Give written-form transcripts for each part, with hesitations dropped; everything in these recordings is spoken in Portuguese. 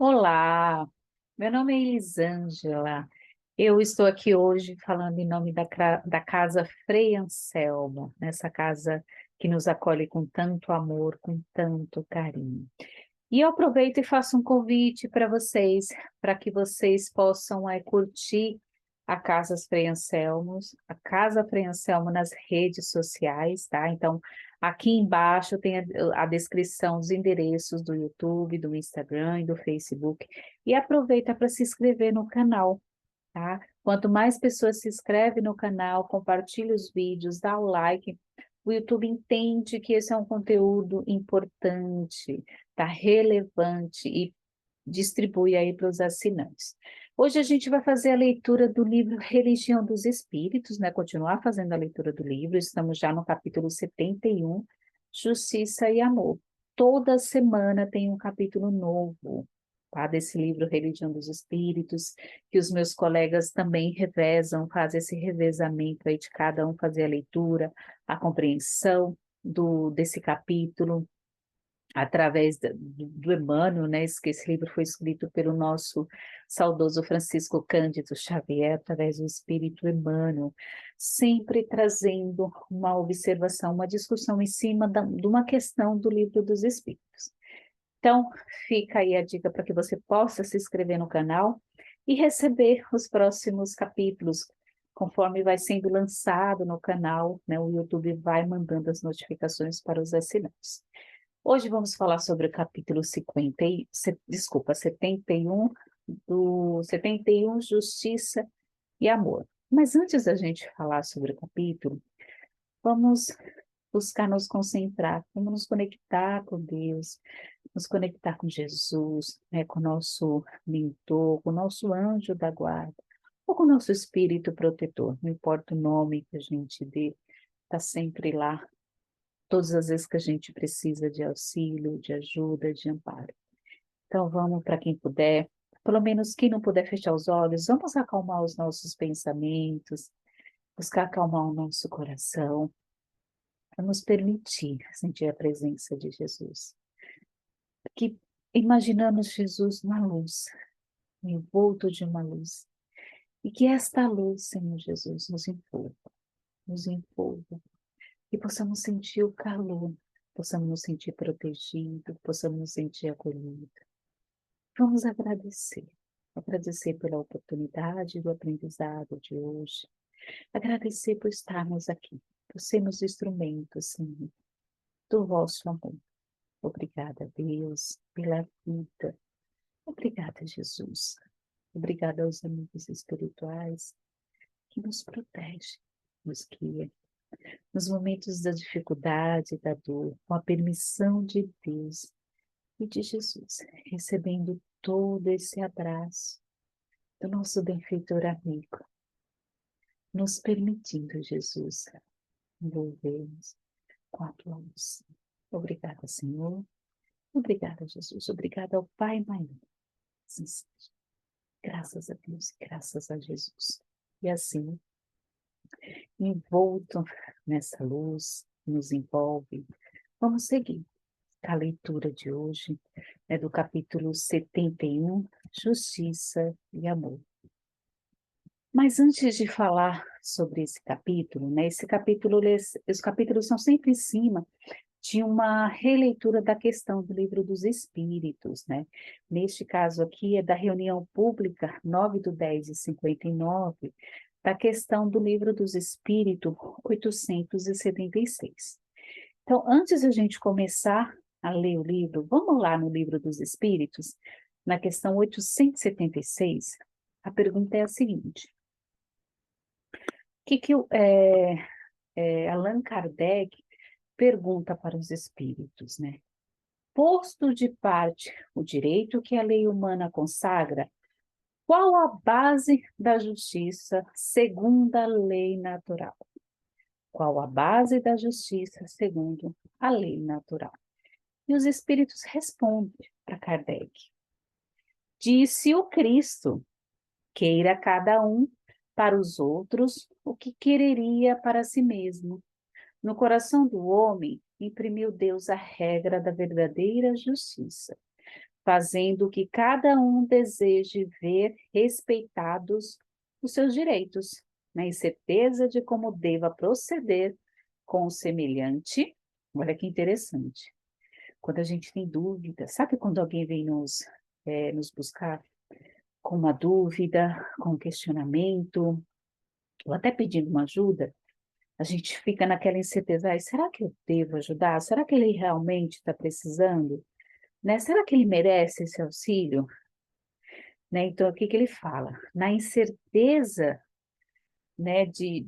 Olá, meu nome é Elisângela. Eu estou aqui hoje falando em nome da Casa Frei Anselmo, nessa casa que nos acolhe com tanto amor, com tanto carinho. E eu aproveito e faço um convite para que vocês possam curtir a Casa Frei Anselmo nas redes sociais, tá? Então, aqui embaixo tem a descrição dos endereços do YouTube, do Instagram e do Facebook. E aproveita para se inscrever no canal, tá? Quanto mais pessoas se inscrevem no canal, compartilha os vídeos, dá o like, o YouTube entende que esse é um conteúdo importante, tá? Relevante e distribui aí para os assinantes. Hoje a gente vai fazer a leitura do livro Religião dos Espíritos, né? Continuar fazendo a leitura do livro, estamos já no capítulo 71, Justiça e Amor. Toda semana tem um capítulo novo, tá? Desse livro Religião dos Espíritos, que os meus colegas também revezam, fazem esse revezamento aí de cada um fazer a leitura, a compreensão desse capítulo, através do Emmanuel, né? Que esse livro foi escrito pelo nosso saudoso Francisco Cândido Xavier, através do Espírito Emmanuel, sempre trazendo uma observação, uma discussão em cima de uma questão do Livro dos Espíritos. Então, fica aí a dica para que você possa se inscrever no canal e receber os próximos capítulos, conforme vai sendo lançado no canal, né? O YouTube vai mandando as notificações para os assinantes. Hoje vamos falar sobre o capítulo 71 do 71, Justiça e Amor. Mas antes da gente falar sobre o capítulo, vamos buscar nos concentrar, vamos nos conectar com Deus, nos conectar com Jesus, né, com o nosso mentor, com o nosso anjo da guarda, ou com o nosso espírito protetor, não importa o nome que a gente dê, está sempre lá todas as vezes que a gente precisa de auxílio, de ajuda, de amparo. Então, vamos para quem puder, pelo menos quem não puder fechar os olhos, vamos acalmar os nossos pensamentos, buscar acalmar o nosso coração, para nos permitir sentir a presença de Jesus. Que imaginamos Jesus na luz, envolto de uma luz, e que esta luz, Senhor Jesus, nos envolva, e possamos sentir o calor, possamos nos sentir protegidos, possamos nos sentir acolhidos. Vamos agradecer pela oportunidade do aprendizado de hoje, agradecer por estarmos aqui, por sermos instrumentos, Senhor, do vosso amor. Obrigada, Deus, pela vida. Obrigada, Jesus. Obrigada aos amigos espirituais que nos protegem, nos guiam. Nos momentos da dificuldade, da dor, com a permissão de Deus e de Jesus, recebendo todo esse abraço do nosso benfeitor amigo, nos permitindo, Jesus, envolver-nos com a tua luz. Obrigada, Senhor. Obrigada, Jesus. Obrigada ao Pai maior. Assim seja. Graças a Deus e graças a Jesus. E assim, envolto nessa luz, nos envolve. Vamos seguir a leitura de hoje, é do capítulo 71, Justiça e Amor. Mas antes de falar sobre esse capítulo, né, os capítulos são sempre em cima de uma releitura da questão do Livro dos Espíritos, né? Neste caso aqui é da reunião pública 9/10/59, da questão do Livro dos Espíritos 876. Então, antes de a gente começar a ler o livro, vamos lá no Livro dos Espíritos, na questão 876, a pergunta é a seguinte: o que Allan Kardec pergunta para os espíritos, né? Posto de parte o direito que a lei humana consagra, qual a base da justiça segundo a lei natural? Qual a base da justiça segundo a lei natural? E os espíritos respondem para Kardec: disse o Cristo, queira cada um para os outros o que quereria para si mesmo. No coração do homem, imprimiu Deus a regra da verdadeira justiça. fazendo que cada um deseje ver respeitados os seus direitos, na incerteza de como deva proceder com o semelhante. Olha que interessante. Quando a gente tem dúvida, sabe quando alguém vem nos buscar com uma dúvida, com um questionamento, ou até pedindo uma ajuda, a gente fica naquela incerteza, ai, será que eu devo ajudar? Será que ele realmente está precisando? Né? Será que ele merece esse auxílio? Né? Então, o que que ele fala? Na incerteza, né, de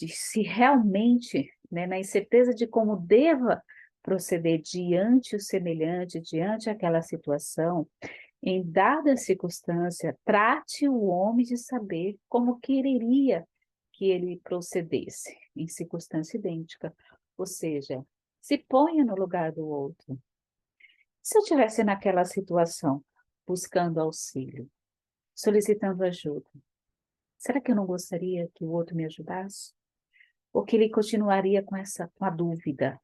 se realmente, né, na incerteza de como deva proceder diante o semelhante, diante aquela situação, em dada circunstância, trate o homem de saber como quereria que ele procedesse em circunstância idêntica. Ou seja, se ponha no lugar do outro. Se eu estivesse naquela situação, buscando auxílio, solicitando ajuda, será que eu não gostaria que o outro me ajudasse? Ou que ele continuaria com a dúvida?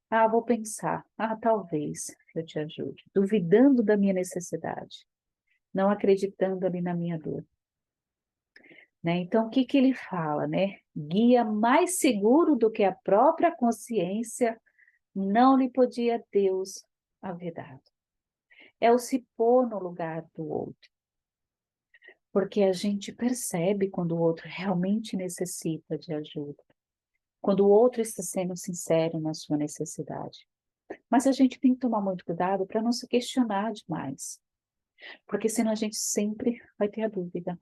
Ah, vou pensar. Ah, talvez eu te ajude. Duvidando da minha necessidade, não acreditando ali na minha dor. Né? Então, o que que ele fala, né? Guia mais seguro do que a própria consciência, não lhe podia Deus haver dado. É o se pôr no lugar do outro. Porque a gente percebe quando o outro realmente necessita de ajuda. Quando o outro está sendo sincero na sua necessidade. Mas a gente tem que tomar muito cuidado para não se questionar demais. Porque senão a gente sempre vai ter a dúvida.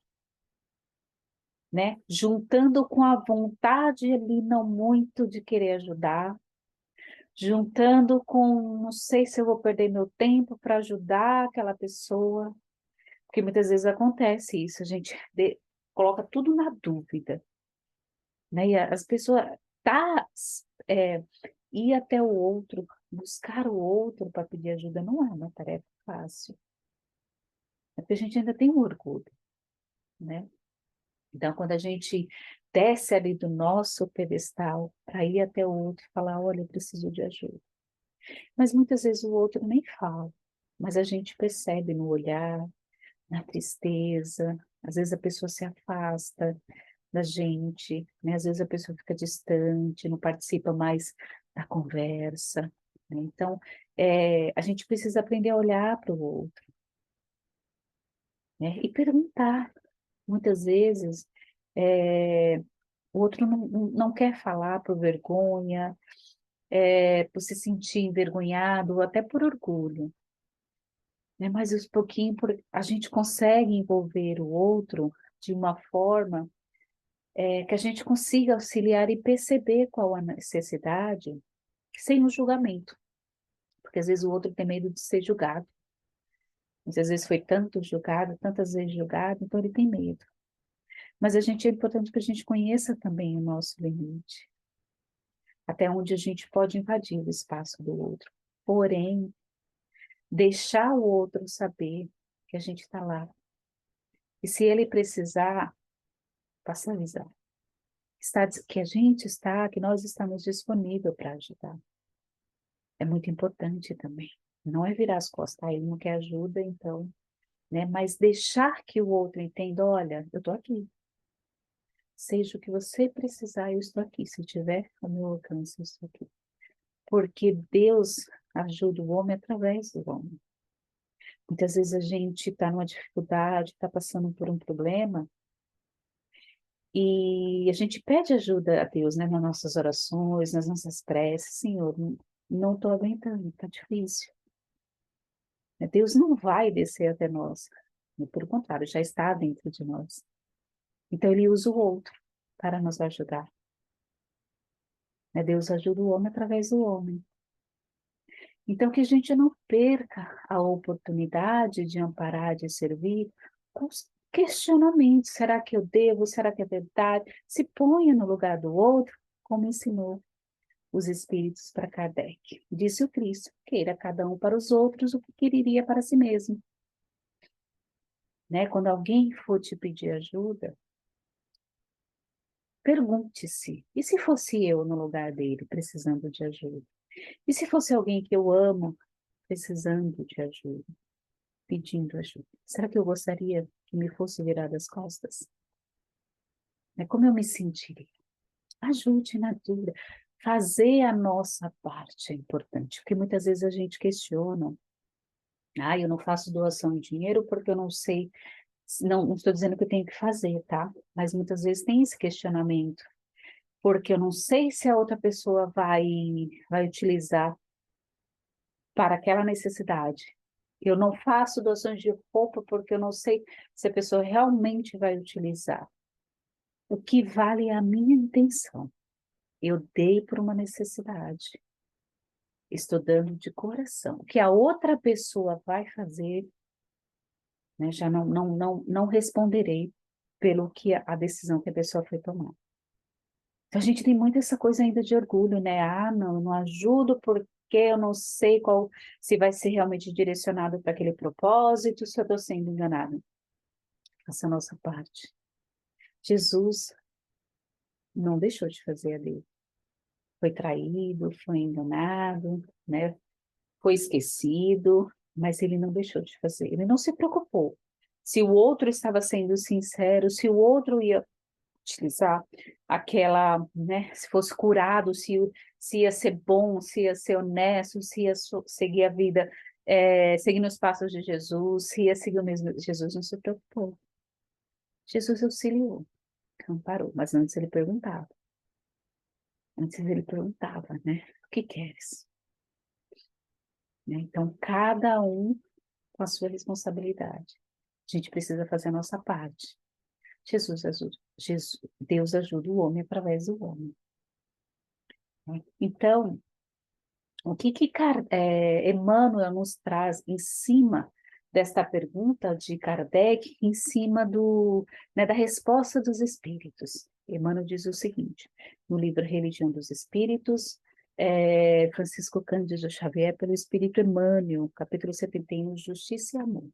Né? Juntando com a vontade ali, não muito de querer ajudar, juntando com, não sei se eu vou perder meu tempo para ajudar aquela pessoa, porque muitas vezes acontece isso, a gente coloca tudo na dúvida, né? E as pessoas é, ir até o outro, buscar o outro para pedir ajuda não é uma tarefa fácil, é porque a gente ainda tem um orgulho, né? Então, quando a gente desce ali do nosso pedestal para ir até o outro e falar, olha, eu preciso de ajuda. Mas muitas vezes o outro nem fala, mas a gente percebe no olhar, na tristeza, às vezes a pessoa se afasta da gente, né? Às vezes a pessoa fica distante, não participa mais da conversa, né? Então, a gente precisa aprender a olhar para o outro, né? E perguntar. Muitas vezes, o outro não quer falar por vergonha, por se sentir envergonhado, ou até por orgulho, né? Mas aos pouquinho a gente consegue envolver o outro de uma forma que a gente consiga auxiliar e perceber qual a necessidade, sem o julgamento, porque às vezes o outro tem medo de ser julgado. Muitas vezes foi tanto julgado, tantas vezes julgado, então ele tem medo. Mas é importante que a gente conheça também o nosso limite, até onde a gente pode invadir o espaço do outro. Porém, deixar o outro saber que a gente está lá. E se ele precisar, passa a avisar. Que a gente está, que nós estamos disponíveis para ajudar. É muito importante também. Não é virar as costas, ele não quer ajuda, então, né? Mas deixar que o outro entenda, olha, eu estou aqui. Seja o que você precisar, eu estou aqui. Se tiver ao meu alcance, eu estou aqui. Porque Deus ajuda o homem através do homem. Muitas vezes a gente está numa dificuldade, está passando por um problema, e a gente pede ajuda a Deus, né, nas nossas orações, nas nossas preces. Senhor, não estou aguentando, está difícil. Deus não vai descer até nós, pelo contrário, já está dentro de nós. Então ele usa o outro para nos ajudar. Deus ajuda o homem através do homem. Então que a gente não perca a oportunidade de amparar, de servir, com os questionamentos. Será que eu devo? Será que é verdade? Se ponha no lugar do outro, como ensinou os espíritos para Kardec. Disse o Cristo, queira cada um para os outros o que quereria para si mesmo. Né? Quando alguém for te pedir ajuda, pergunte-se, e se fosse eu no lugar dele, precisando de ajuda? E se fosse alguém que eu amo, precisando de ajuda, pedindo ajuda? Será que eu gostaria que me fosse virada as costas? Como eu me sentiria? Ajude na dúvida. Fazer a nossa parte é importante, porque muitas vezes a gente questiona. Eu não faço doação de dinheiro porque eu não sei. Não estou dizendo que eu tenho que fazer, tá? Mas muitas vezes tem esse questionamento, porque eu não sei se a outra pessoa vai utilizar para aquela necessidade. Eu não faço doações de roupa porque eu não sei se a pessoa realmente vai utilizar. O que vale é a minha intenção. Eu dei por uma necessidade. Estou dando de coração. O que a outra pessoa vai fazer, né, já não responderei pelo que a decisão que a pessoa foi tomar. Então, a gente tem muito essa coisa ainda de orgulho, né? Não ajudo porque eu não sei se vai ser realmente direcionado para aquele propósito, se eu estou sendo enganado. Faça a nossa parte. Jesus não deixou de fazer a dele. Foi traído, foi enganado, né? Foi esquecido, mas ele não deixou de fazer. Ele não se preocupou. Se o outro estava sendo sincero, se o outro ia utilizar aquela, né, se fosse curado, se ia ser bom, se ia ser honesto, se ia seguir a vida, seguindo os passos de Jesus, se ia seguir o mesmo. Jesus não se preocupou. Jesus auxiliou, amparou, mas antes ele perguntava. Antes ele perguntava, né? O que queres? Né? Então, cada um com a sua responsabilidade. A gente precisa fazer a nossa parte. Deus ajuda o homem através do homem. Né? Então, o que Emmanuel nos traz em cima desta pergunta de Kardec, em cima da resposta dos espíritos? Emmanuel diz o seguinte, no livro Religião dos Espíritos, Francisco Cândido Xavier, pelo Espírito Emmanuel, capítulo 71, Justiça e Amor.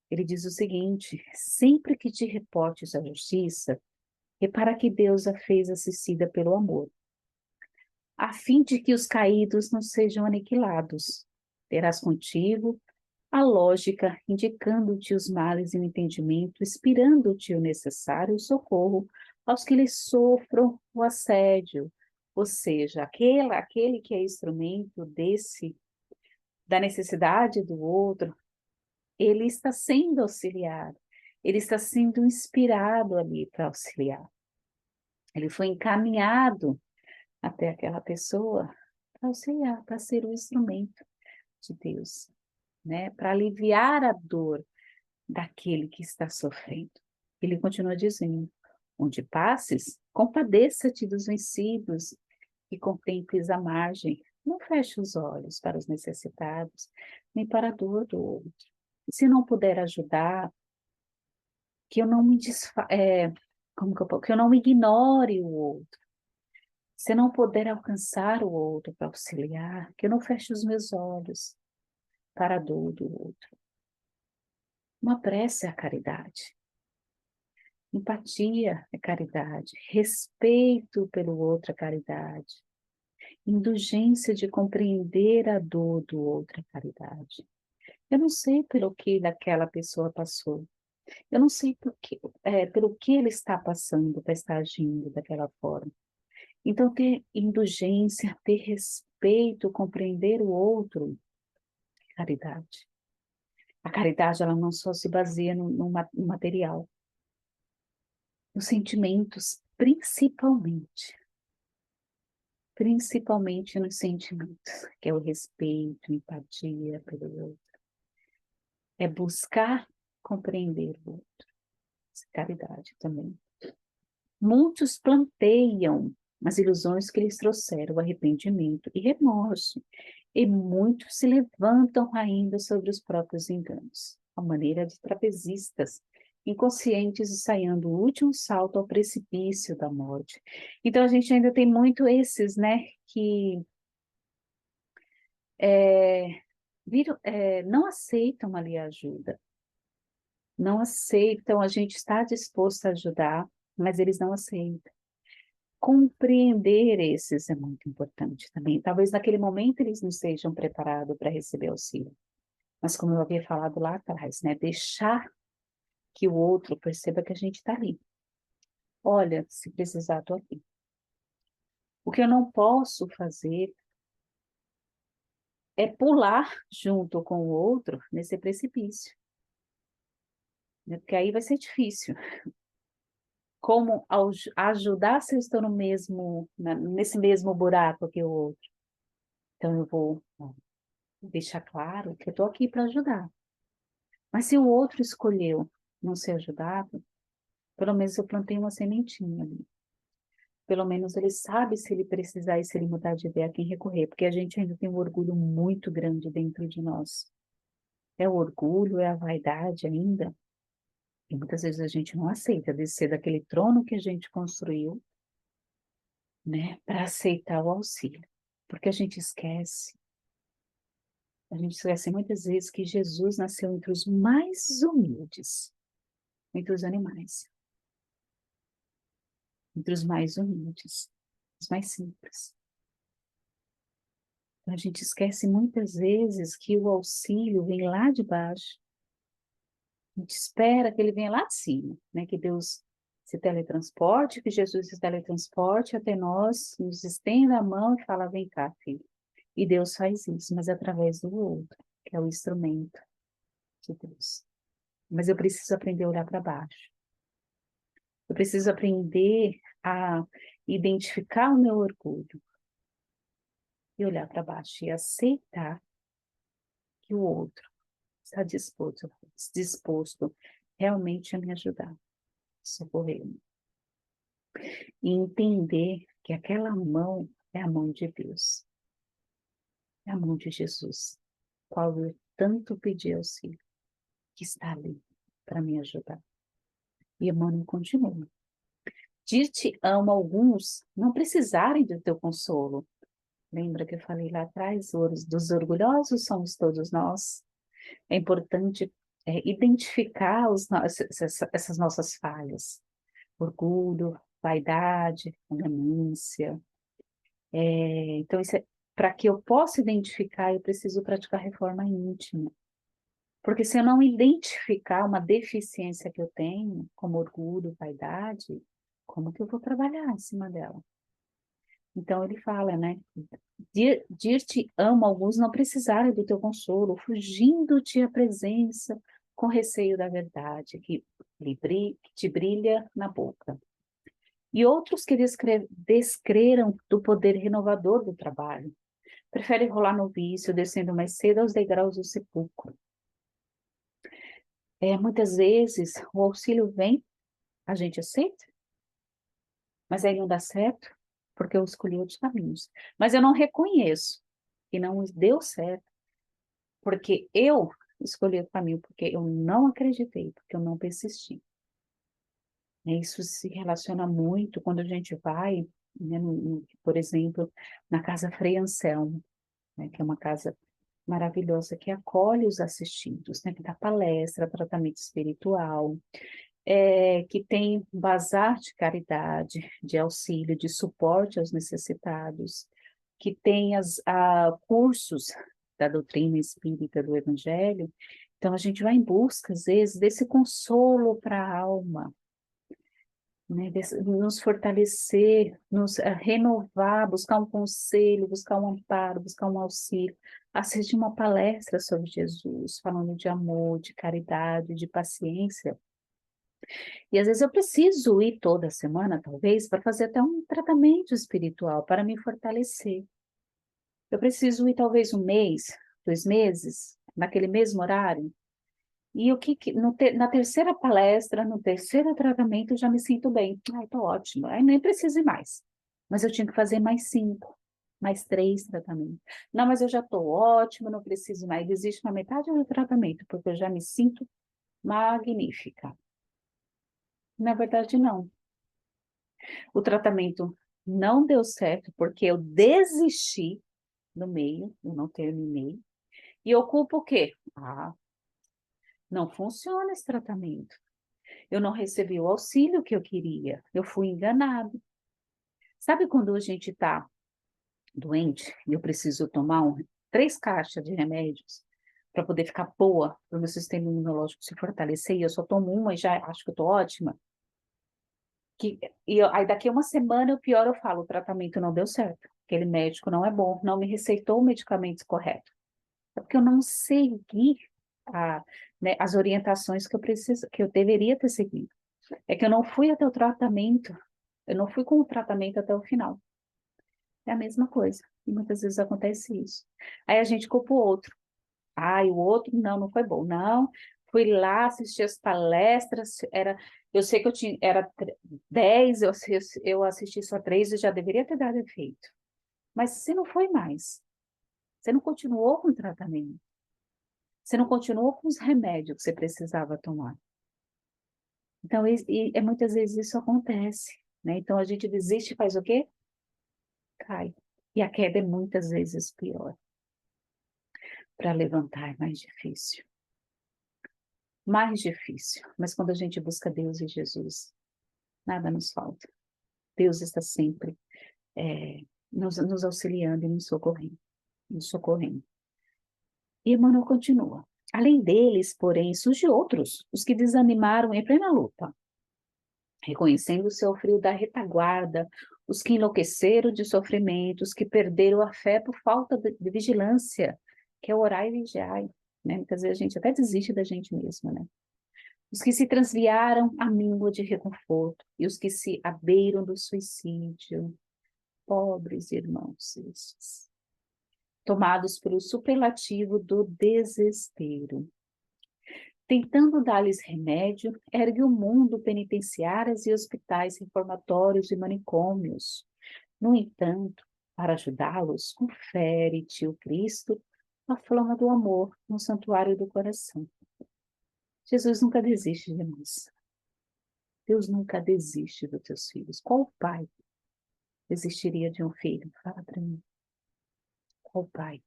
Ele diz o seguinte, sempre que te reportes à justiça, repara que Deus a fez assistida pelo amor, a fim de que os caídos não sejam aniquilados. Terás contigo a lógica, indicando-te os males e o entendimento, inspirando-te o necessário socorro aos que lhe sofram o assédio, ou seja, aquele que é instrumento da necessidade do outro, ele está sendo auxiliado, ele está sendo inspirado ali para auxiliar. Ele foi encaminhado até aquela pessoa para auxiliar, para ser o instrumento de Deus, né? Para aliviar a dor daquele que está sofrendo. Ele continua dizendo, onde passes, compadeça-te dos vencidos e contemples a margem. Não feche os olhos para os necessitados, nem para a dor do outro. Se não puder ajudar, que eu não me que eu não ignore o outro. Se não puder alcançar o outro para auxiliar, que eu não feche os meus olhos para a dor do outro. Uma prece é a caridade. Empatia é caridade. Respeito pelo outro é caridade. Indulgência de compreender a dor do outro é caridade. Eu não sei pelo que aquela pessoa passou. Eu não sei pelo que ele está passando para estar agindo daquela forma. Então, ter indulgência, ter respeito, compreender o outro, caridade. A caridade, ela não só se baseia no material, nos sentimentos, principalmente nos sentimentos, que é o respeito, empatia pelo outro. É buscar compreender o outro. Caridade também. Muitos planteiam as ilusões que lhes trouxeram arrependimento e remorso, e muitos se levantam ainda sobre os próprios enganos, à maneira de trapezistas, inconscientes ensaiando o último salto ao precipício da morte. Então, a gente ainda tem muito esses, né, que não aceitam ali a ajuda, não aceitam, a gente está disposto a ajudar, mas eles não aceitam. compreender esses é muito importante também. Talvez naquele momento eles não estejam preparados para receber auxílio. Mas como eu havia falado lá atrás, né? Deixar que o outro perceba que a gente está ali. Olha, se precisar, estou aqui. O que eu não posso fazer é pular junto com o outro nesse precipício, né? Porque aí vai ser difícil. Como ajudar se eu estou no mesmo, nesse mesmo buraco que o outro? Então eu vou deixar claro que eu estou aqui para ajudar. Mas se o outro escolheu não ser ajudado, pelo menos eu plantei uma sementinha ali. Pelo menos ele sabe se ele precisar e se ele mudar de ideia a quem recorrer, porque a gente ainda tem um orgulho muito grande dentro de nós. É o orgulho, é a vaidade ainda. E muitas vezes a gente não aceita descer daquele trono que a gente construiu, né, para aceitar o auxílio. Porque a gente esquece muitas vezes que Jesus nasceu entre os mais humildes, entre os animais, entre os mais humildes, os mais simples. Então, a gente esquece muitas vezes que o auxílio vem lá de baixo. A gente espera que ele venha lá de cima, né? Que Deus se teletransporte, que Jesus se teletransporte até nós, nos estenda a mão e fala, vem cá, filho. E Deus faz isso, mas através do outro, que é o instrumento de Deus. Mas eu preciso aprender a olhar para baixo. Eu preciso aprender a identificar o meu orgulho e olhar para baixo e aceitar que o outro está disposto realmente a me ajudar, socorrer-me. E entender que aquela mão é a mão de Deus, é a mão de Jesus, qual eu tanto pedi auxílio, que está ali para me ajudar. E Emmanuel continua. Dir-te amo alguns não precisarem do teu consolo. Lembra que eu falei lá atrás, dos orgulhosos somos todos nós. É importante identificar essas nossas falhas. Orgulho, vaidade, ganância. Então, para que eu possa identificar, eu preciso praticar reforma íntima. Porque se eu não identificar uma deficiência que eu tenho, como orgulho, vaidade, como que eu vou trabalhar em cima dela? Então ele fala, né? Dir-te amo alguns não precisarem do teu consolo, fugindo-te a presença com receio da verdade, que te brilha na boca. E outros que descreram do poder renovador do trabalho, preferem rolar no vício, descendo mais cedo aos degraus do sepulcro. Muitas vezes o auxílio vem, a gente aceita, mas aí não dá certo, porque eu escolhi outros caminhos. Mas eu não reconheço que não deu certo, porque eu escolhi o caminho, porque eu não acreditei, porque eu não persisti. Isso se relaciona muito quando a gente vai, né, por exemplo, na Casa Frei Anselmo, né, que é uma casa maravilhosa que acolhe os assistidos, né, que dá palestra, tratamento espiritual, que tem bazar de caridade, de auxílio, de suporte aos necessitados, que tem cursos da doutrina espírita do Evangelho. Então, a gente vai em busca, às vezes, desse consolo para a alma, né? Nos fortalecer, nos renovar, buscar um conselho, buscar um amparo, buscar um auxílio, assistir uma palestra sobre Jesus, falando de amor, de caridade, de paciência. E às vezes eu preciso ir toda semana, talvez, para fazer até um tratamento espiritual, para me fortalecer. Eu preciso ir talvez um mês, 2 meses, naquele mesmo horário. E na terceira palestra, no terceiro tratamento, eu já me sinto bem. Ai, tô ótimo. Aí nem preciso ir mais. Mas eu tinha que fazer mais 5, mais 3 tratamentos. Não, mas eu já tô ótimo, não preciso mais. Desisto na metade do tratamento, porque eu já me sinto magnífica. Na verdade, não. O tratamento não deu certo porque eu desisti no meio, eu não terminei. E eu culpo o quê? Não funciona esse tratamento. Eu não recebi o auxílio que eu queria. Eu fui enganado. Sabe quando a gente está doente e eu preciso tomar 3 caixas de remédios para poder ficar boa, para o meu sistema imunológico se fortalecer, e eu só tomo uma e já acho que eu estou ótima? Aí daqui a uma semana, o pior, eu falo, o tratamento não deu certo, aquele médico não é bom, não me receitou o medicamento correto. É porque eu não segui as orientações que eu deveria ter seguido. É que eu não fui até o tratamento, eu não fui com o tratamento até o final. É a mesma coisa. E muitas vezes acontece isso. Aí a gente culpa o outro. Ai, o outro não foi bom. Não, fui lá, assisti as palestras, eu sei que eu tinha, era 10, eu assisti só 3 e já deveria ter dado efeito. Mas você não foi mais. Você não continuou com o tratamento. Você não continuou com os remédios que você precisava tomar. Então, muitas vezes isso acontece, né? Então, a gente desiste e faz o quê? Cai. E a queda é muitas vezes pior. Para levantar é mais difícil. Mais difícil. Mas quando a gente busca Deus e Jesus, nada nos falta. Deus está sempre nos auxiliando e nos socorrendo. Nos socorrendo. E Emmanuel continua. Além deles, porém, surgem outros, os que desanimaram em plena luta, reconhecendo o seu frio da retaguarda, os que enlouqueceram de sofrimentos, que perderam a fé por falta de vigilância, que é orar e vigiar, né? Muitas vezes a gente até desiste da gente mesma, né? Os que se transviaram à míngua de reconforto e os que se abeiram do suicídio, pobres irmãos estes, tomados pelo superlativo do desespero. Tentando dar-lhes remédio, ergue o mundo penitenciárias e hospitais reformatórios e manicômios. No entanto, para ajudá-los, confere-te o Cristo a flama do amor no santuário do coração. Jesus nunca desiste de nós. Deus nunca desiste dos teus filhos. Qual pai desistiria de um filho? Fala para mim. Qual pai,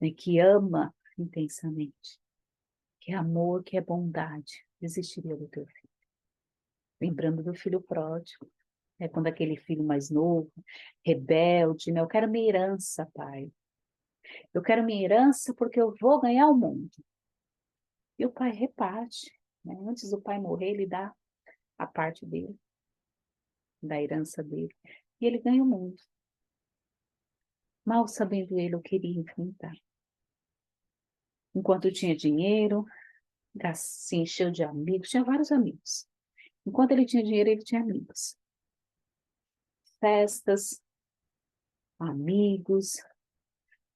né, que ama intensamente, que é amor, que é bondade, desistiria do teu filho? Lembrando do filho pródigo, é quando aquele filho mais novo, rebelde, né? Eu quero minha herança, pai. Eu quero minha herança porque eu vou ganhar o mundo. E o pai reparte, né? Antes do pai morrer, ele dá a parte dele, da herança dele. E ele ganha o mundo. Mal sabendo ele, eu queria enfrentar. Enquanto tinha dinheiro, se encheu de amigos, tinha vários amigos. Enquanto ele tinha dinheiro, ele tinha amigos. Festas, amigos,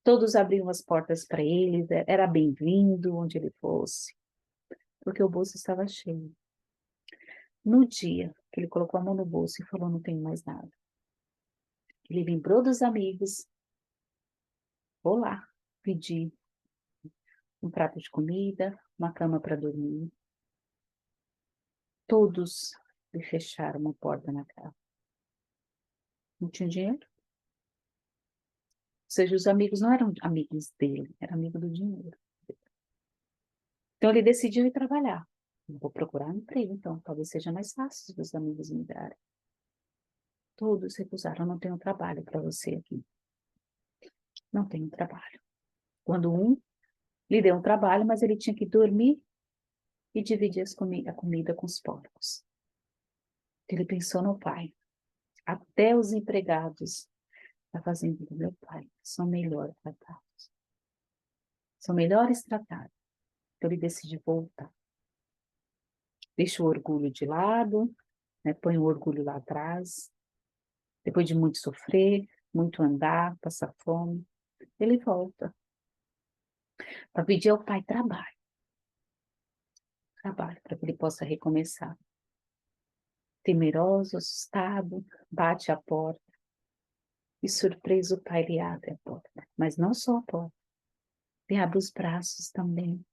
todos abriam as portas para ele, era bem-vindo onde ele fosse, porque o bolso estava cheio. No dia que ele colocou a mão no bolso e falou, não tenho mais nada, ele lembrou dos amigos, vou lá pedir um prato de comida, uma cama para dormir. Todos lhe fecharam uma porta na cara. Não tinha dinheiro? Ou seja, os amigos não eram amigos dele, era amigo do dinheiro. Então ele decidiu ir trabalhar. Vou procurar um emprego, então talvez seja mais fácil os amigos me darem. Todos recusaram, não tenho trabalho para você aqui. Não tenho trabalho. Quando um lhe deu um trabalho, mas ele tinha que dormir e dividir a comida com os porcos. Ele pensou no pai. Até os empregados da fazenda do meu pai são melhor tratados. São melhores tratados. Então ele decide voltar. Deixa o orgulho de lado, né? Põe o orgulho lá atrás. Depois de muito sofrer, muito andar, passar fome, ele volta para pedir ao pai trabalho, para que ele possa recomeçar. Temeroso, assustado, bate à porta e surpreso o pai lhe abre a porta. Mas não só a porta, ele abre os braços também.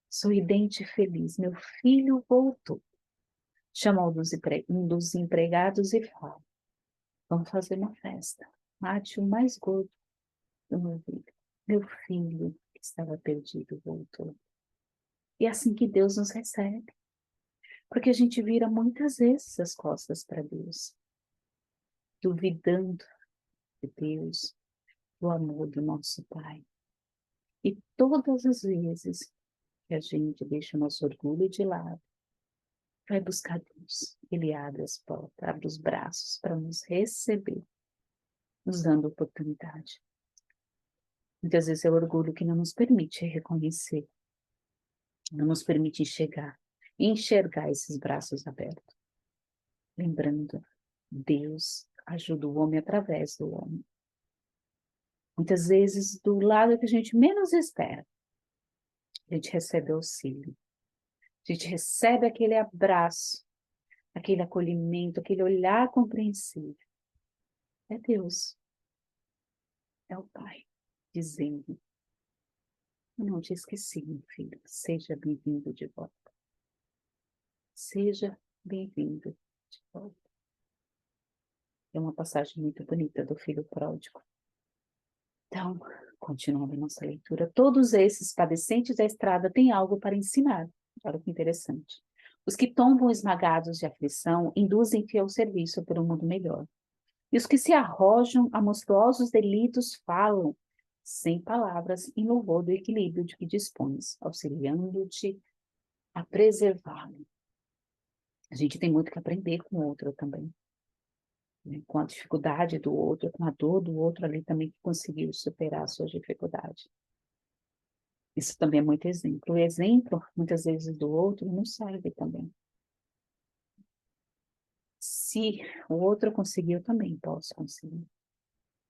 Sorridente e feliz, meu filho voltou. Chama um dos empregados e fala, vamos fazer uma festa. Mate o mais gordo do meu filho. Meu filho que estava perdido voltou. E é assim que Deus nos recebe. Porque a gente vira muitas vezes as costas para Deus. duvidando de Deus, do amor do nosso Pai. E todas as vezes que a gente deixa o nosso orgulho de lado, vai buscar Deus. Ele abre as portas, abre os braços para nos receber, nos dando oportunidade. Muitas vezes é o orgulho que não nos permite reconhecer, não nos permite enxergar esses braços abertos. Lembrando, Deus ajuda o homem através do homem. Muitas vezes, do lado que a gente menos espera, a gente recebe auxílio. A gente recebe aquele abraço, aquele acolhimento, aquele olhar compreensível. É Deus, é o Pai, dizendo: eu não te esqueci, meu filho, seja bem-vindo de volta. Seja bem-vindo de volta. É uma passagem muito bonita do filho pródigo. Então, continuando a nossa leitura, todos esses padecentes da estrada têm algo para ensinar. Olha que interessante. Os que tombam esmagados de aflição induzem-te ao serviço por um mundo melhor. E os que se arrojam a monstruosos delitos falam, sem palavras, em louvor do equilíbrio de que dispões, auxiliando-te a preservá-lo. A gente tem muito que aprender com o outro também, né? Com a dificuldade do outro, com a dor do outro ali também que conseguiu superar a sua dificuldade. Isso também é muito exemplo. O exemplo, muitas vezes, do outro não serve também. Se o outro conseguiu, eu também posso conseguir.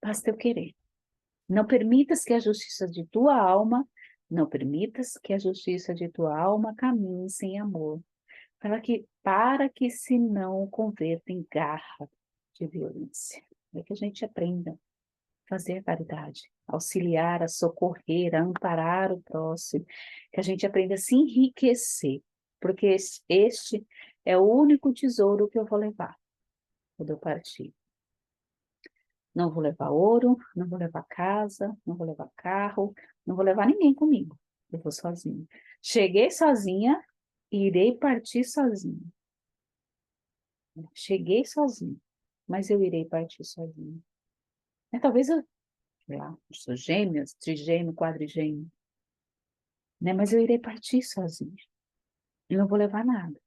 Basta eu querer. Não permitas que a justiça de tua alma, não permitas que a justiça de tua alma caminhe sem amor, para que se não converta em garra de violência. É que a gente aprenda a fazer a caridade, auxiliar, a socorrer, a amparar o próximo, que a gente aprenda a se enriquecer, porque este é o único tesouro que eu vou levar quando eu partir. Não vou levar ouro, não vou levar casa, não vou levar carro, não vou levar ninguém comigo. Eu vou sozinha. Cheguei sozinha e irei partir sozinha. Cheguei sozinha, mas eu irei partir sozinha. Talvez eu, sei lá, eu sou gêmeas, trigêmeo, quadrigêmeo, né? Mas eu irei partir sozinha. Eu não vou levar nada.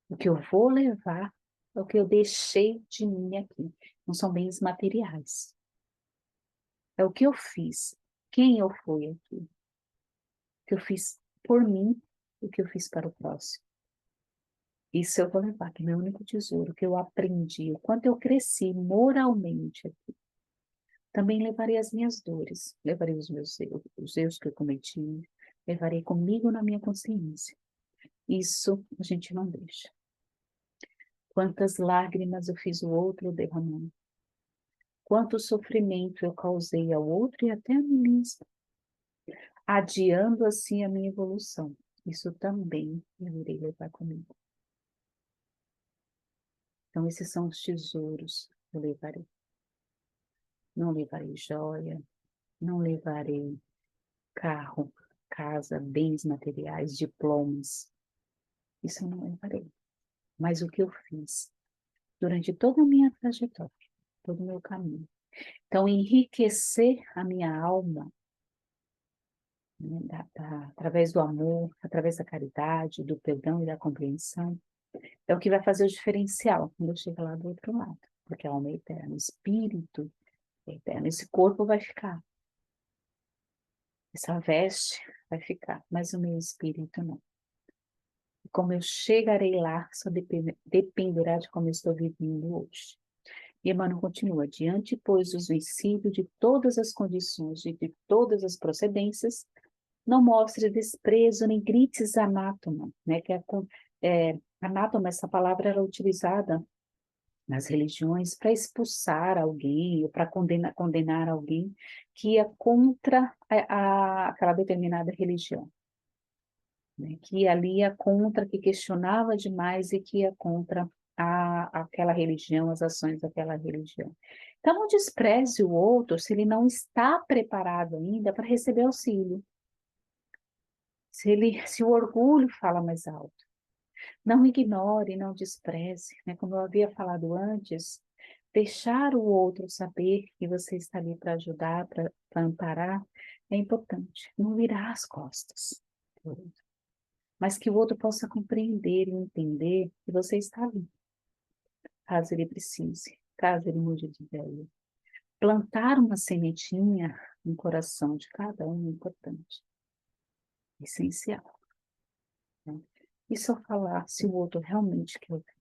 O que eu vou levar é o que eu deixei de mim aqui. Não são bens materiais. É o que eu fiz, quem eu fui aqui, o que eu fiz por mim e o que eu fiz para o próximo. Isso eu vou levar, que é meu único tesouro, que eu aprendi, o quanto eu cresci moralmente aqui. Também levarei as minhas dores, levarei os erros que eu cometi, levarei comigo na minha consciência. Isso a gente não deixa. Quantas lágrimas eu fiz o outro derramando. Quanto sofrimento eu causei ao outro e até a mim mesma, adiando assim a minha evolução. Isso também eu irei levar comigo. Então, esses são os tesouros que eu levarei. Não levarei joia, não levarei carro, casa, bens materiais, diplomas. Isso eu não levarei. Mas o que eu fiz durante toda a minha trajetória, todo o meu caminho. Então, enriquecer a minha alma, né, através do amor, através da caridade, do perdão e da compreensão, é o que vai fazer o diferencial quando eu chegar lá do outro lado. Porque a alma é eterna, o espírito é eterno, esse corpo vai ficar. Essa veste vai ficar, mas o meu espírito não. E como eu chegarei lá, só dependerá de como eu estou vivendo hoje. E Emmanuel continua: diante, pois, dos vencidos de todas as condições e de todas as procedências, não mostre desprezo nem grites anátema, né? Anátema, essa palavra era utilizada nas religiões para expulsar alguém ou para condenar alguém que ia contra aquela determinada religião, né? Que ali ia contra, que questionava demais e que ia contra aquela religião, as ações daquela religião. Então, não despreze o outro se ele não está preparado ainda para receber auxílio. Se o orgulho fala mais alto. Não ignore, não despreze, né? Como eu havia falado antes, deixar o outro saber que você está ali para ajudar, para amparar, é importante. Não virar as costas, mas que o outro possa compreender e entender que você está ali, caso ele precise, caso ele mude de ideia. Plantar uma sementinha no coração de cada um é importante, essencial, né? E só falar se o outro realmente quer ouvir.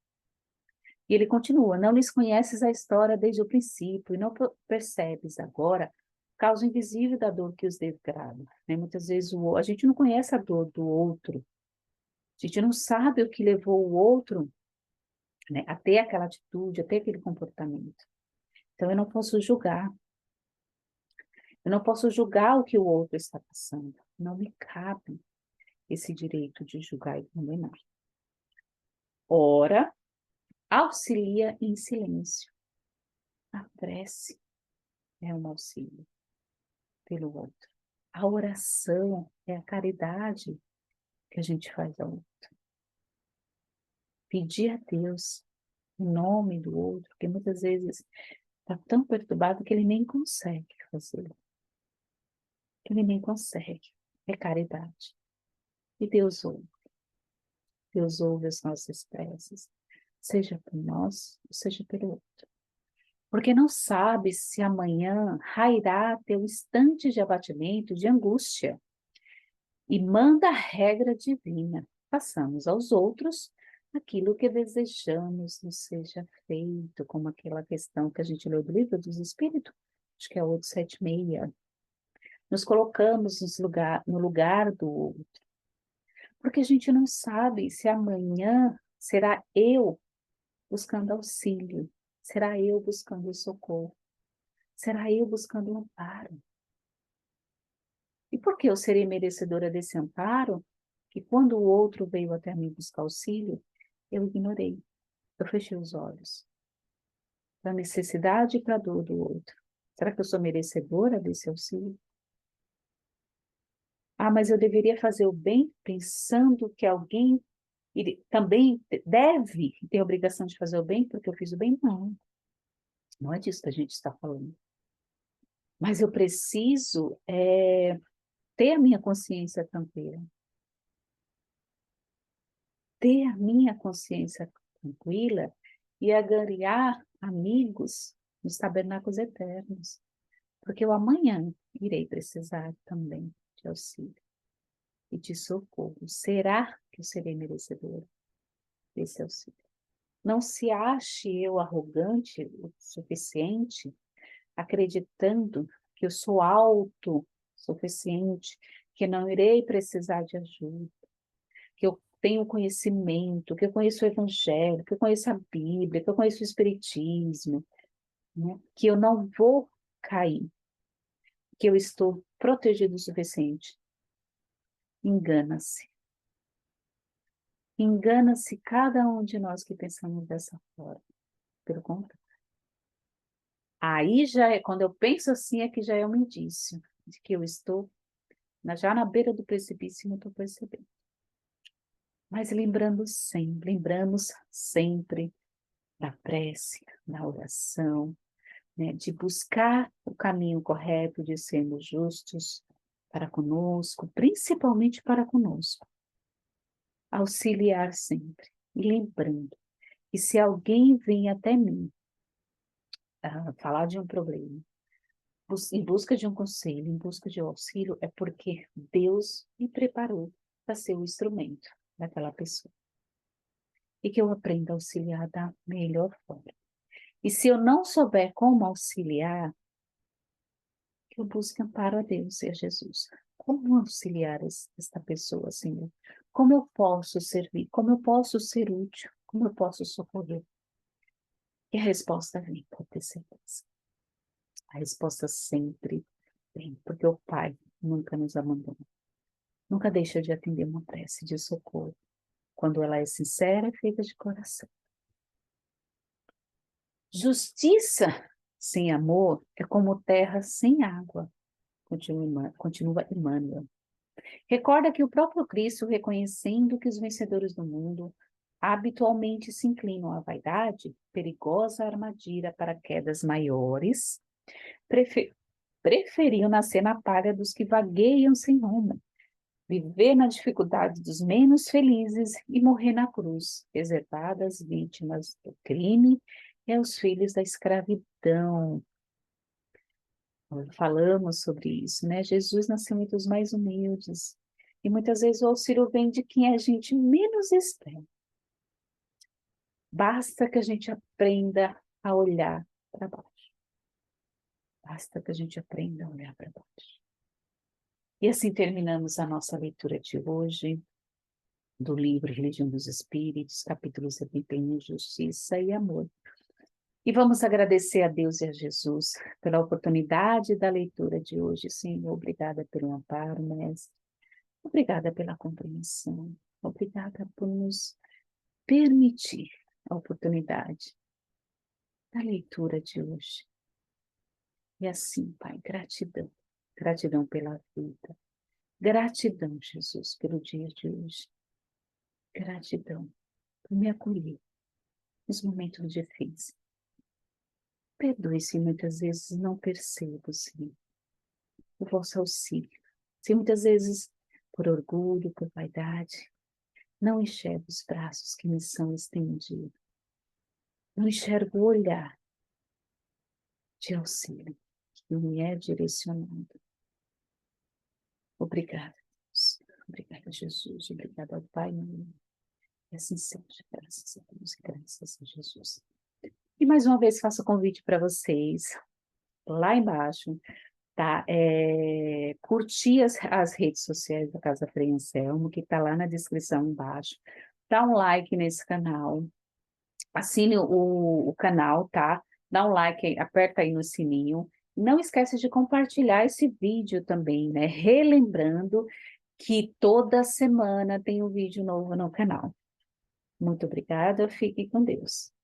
E ele continua, não lhes conheces a história desde o princípio e não percebes agora causa invisível da dor que os degrada, né? Muitas vezes a gente não conhece a dor do outro, a gente não sabe o que levou o outro, né, a ter aquela atitude, a ter aquele comportamento. Então eu não posso julgar, eu não posso julgar o que o outro está passando, não me cabe esse direito de julgar e condenar. Ora, auxilia em silêncio. A prece é um auxílio pelo outro. A oração é a caridade que a gente faz ao outro. Pedir a Deus em nome do outro, porque muitas vezes está tão perturbado que ele nem consegue fazer. Que ele nem consegue. É caridade. E Deus ouve. Deus ouve as nossas preces, seja por nós, seja pelo outro. Porque não sabe se amanhã rairá teu instante de abatimento, de angústia, e manda a regra divina. Façamos aos outros aquilo que desejamos nos seja feito, como aquela questão que a gente leu do Livro dos Espíritos, acho que é o 876. Nos colocamos no lugar do outro, porque a gente não sabe se amanhã será eu buscando auxílio, será eu buscando socorro, será eu buscando amparo. E por que eu serei merecedora desse amparo? Que quando o outro veio até mim buscar auxílio, eu ignorei, eu fechei os olhos para a necessidade e para a dor do outro. Será que eu sou merecedora desse auxílio? Ah, mas eu deveria fazer o bem pensando que alguém também deve ter a obrigação de fazer o bem porque eu fiz o bem? Não, não é disso que a gente está falando. Mas eu preciso ter a minha consciência tranquila. Ter a minha consciência tranquila e agariar amigos nos tabernáculos eternos. Porque eu amanhã irei precisar também de auxílio e de socorro. Será que eu serei merecedora desse auxílio? Não se ache eu arrogante o suficiente, acreditando que eu sou autossuficiente, que não irei precisar de ajuda, que eu tenho conhecimento, que eu conheço o Evangelho, que eu conheço a Bíblia, que eu conheço o Espiritismo, né? Que eu não vou cair, que eu estou protegido o suficiente. Engana-se. Engana-se cada um de nós que pensamos dessa forma. Pelo contrário. Aí já é, quando eu penso assim, é que já é um indício de que eu estou já na beira do precipício e não estou percebendo. Mas lembramos sempre da prece, da oração, né, de buscar o caminho correto, de sermos justos para conosco, principalmente para conosco. Auxiliar sempre. E lembrando que se alguém vem até mim falar de um problema, em busca de um conselho, em busca de um auxílio, é porque Deus me preparou para ser o instrumento daquela pessoa. E que eu aprenda a auxiliar da melhor forma. E se eu não souber como auxiliar, que eu busque amparo a Deus e a Jesus. Como auxiliar esta pessoa, Senhor? Como eu posso servir? Como eu posso ser útil? Como eu posso socorrer? E a resposta vem, pode ter certeza. A resposta sempre vem, porque o Pai nunca nos abandona. Nunca deixa de atender uma prece de socorro, quando ela é sincera e feita de coração. Justiça sem amor é como terra sem água, continua Emmanuel. Recorda que o próprio Cristo, reconhecendo que os vencedores do mundo habitualmente se inclinam à vaidade, perigosa armadilha para quedas maiores, preferiam nascer na palha dos que vagueiam sem rumo, viver na dificuldade dos menos felizes e morrer na cruz, reservada às vítimas do crime e aos filhos da escravidão. Falamos sobre isso, né? Jesus nasceu entre os mais humildes. E muitas vezes o auxílio vem de quem a gente menos espera. Basta que a gente aprenda a olhar para baixo. Basta que a gente aprenda a olhar para baixo. E assim terminamos a nossa leitura de hoje, do livro Religião dos Espíritos, capítulo 71, Justiça e Amor. E vamos agradecer a Deus e a Jesus pela oportunidade da leitura de hoje, Senhor. Obrigada pelo amparo, mestre. Obrigada pela compreensão. Obrigada por nos permitir a oportunidade da leitura de hoje. E assim, Pai, gratidão. Gratidão pela vida. Gratidão, Jesus, pelo dia de hoje. Gratidão por me acolher nos momentos difíceis. Perdoe se muitas vezes não percebo, Senhor, o vosso auxílio. Se muitas vezes, por orgulho, por vaidade, não enxergo os braços que me são estendidos. Não enxergo o olhar de auxílio que me é direcionado. Obrigada, Deus. Obrigada, Jesus. Obrigada ao Pai. E assim seja. Graças a Deus e graças a Jesus. E mais uma vez faço o convite para vocês, lá embaixo, tá? Curtir as redes sociais da Casa Frei Anselmo, que está lá na descrição embaixo. Dá um like nesse canal. Assine o canal, tá? Dá um like, aperta aí no sininho. Não esquece de compartilhar esse vídeo também, né? Relembrando que toda semana tem um vídeo novo no canal. Muito obrigada, fique com Deus.